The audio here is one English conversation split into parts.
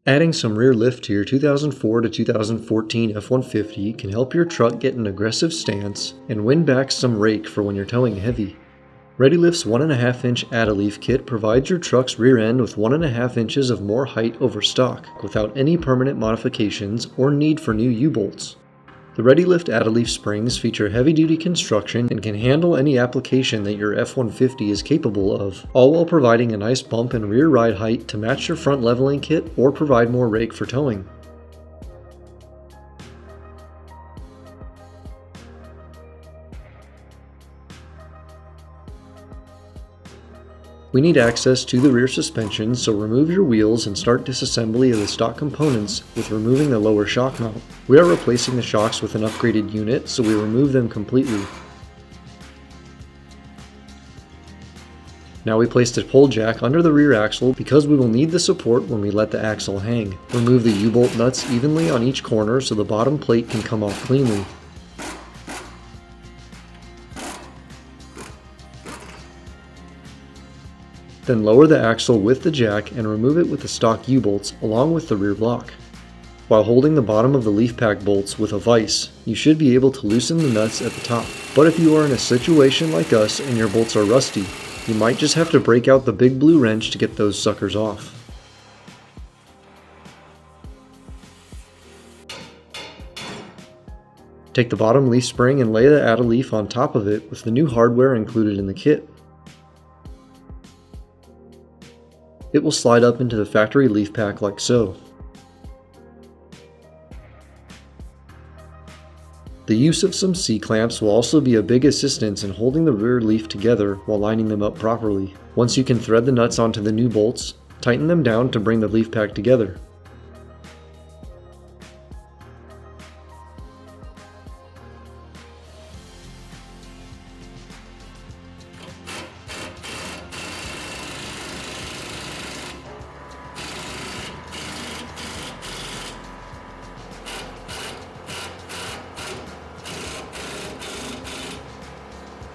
Adding some rear lift to your 2004 to 2014 F-150 can help your truck get an aggressive stance and win back some rake for when you're towing heavy. ReadyLift's 1.5-inch ReadyLift kit provides your truck's rear end with 1.5 inches of more height over stock without any permanent modifications or need for new U-bolts. The ReadyLift ReadyLift springs feature heavy-duty construction and can handle any application that your F-150 is capable of, all while providing a nice bump in rear ride height to match your front leveling kit or provide more rake for towing. We need access to the rear suspension, so remove your wheels and start disassembly of the stock components with removing the lower shock mount. We are replacing the shocks with an upgraded unit, so we remove them completely. Now we placed a pull jack under the rear axle because we will need the support when we let the axle hang. Remove the U-bolt nuts evenly on each corner so the bottom plate can come off cleanly. Then lower the axle with the jack and remove it with the stock U-bolts along with the rear block. While holding the bottom of the leaf pack bolts with a vise, you should be able to loosen the nuts at the top. But if you are in a situation like us and your bolts are rusty, you might just have to break out the big blue wrench to get those suckers off. Take the bottom leaf spring and lay the ReadyLift on top of it with the new hardware included in the kit. It will slide up into the factory leaf pack like so. The use of some C-clamps will also be a big assistance in holding the rear leaf together while lining them up properly. Once you can thread the nuts onto the new bolts, tighten them down to bring the leaf pack together.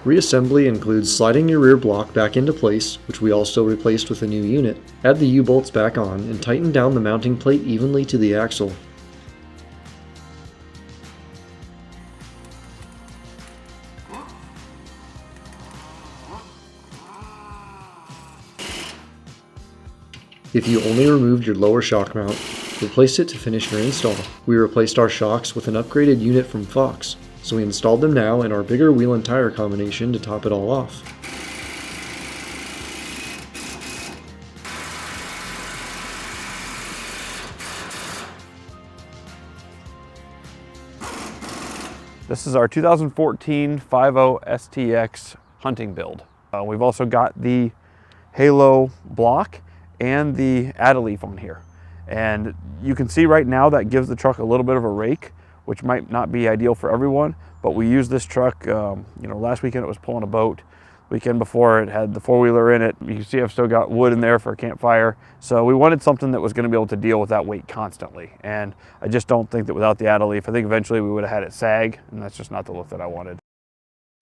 Reassembly includes sliding your rear block back into place, which we also replaced with a new unit. Add the U-bolts back on and tighten down the mounting plate evenly to the axle. If you only removed your lower shock mount, replace it to finish your install. We replaced our shocks with an upgraded unit from Fox, so we installed them now in our bigger wheel and tire combination to top it all off. This is our 2014 50 STX hunting build. We've also got the Halo block and the ReadyLift on here. And you can see right now that gives the truck a little bit of a rake, which might not be ideal for everyone, but we used this truck, last weekend it was pulling a boat. Weekend before it had the four-wheeler in it. You can see I've still got wood in there for a campfire. So we wanted something that was gonna be able to deal with that weight constantly. And I just don't think that without the ReadyLift, I think eventually we would have had it sag, and that's just not the look that I wanted.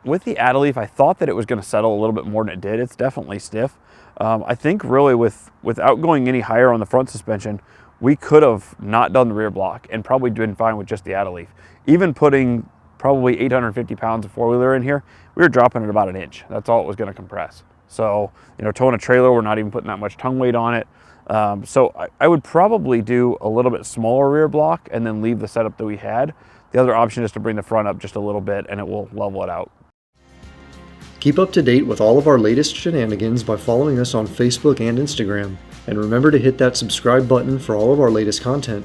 With the ReadyLift, I thought that it was gonna settle a little bit more than it did. It's definitely stiff. I think really without going any higher on the front suspension, we could have not done the rear block and probably been fine with just the ReadyLift. Even putting probably 850 pounds of four-wheeler in here, we were dropping it about an inch. That's all it was gonna compress. So, towing a trailer, we're not even putting that much tongue weight on it. So I would probably do a little bit smaller rear block and then leave the setup that we had. The other option is to bring the front up just a little bit and it will level it out. Keep up to date with all of our latest shenanigans by following us on Facebook and Instagram. And remember to hit that subscribe button for all of our latest content.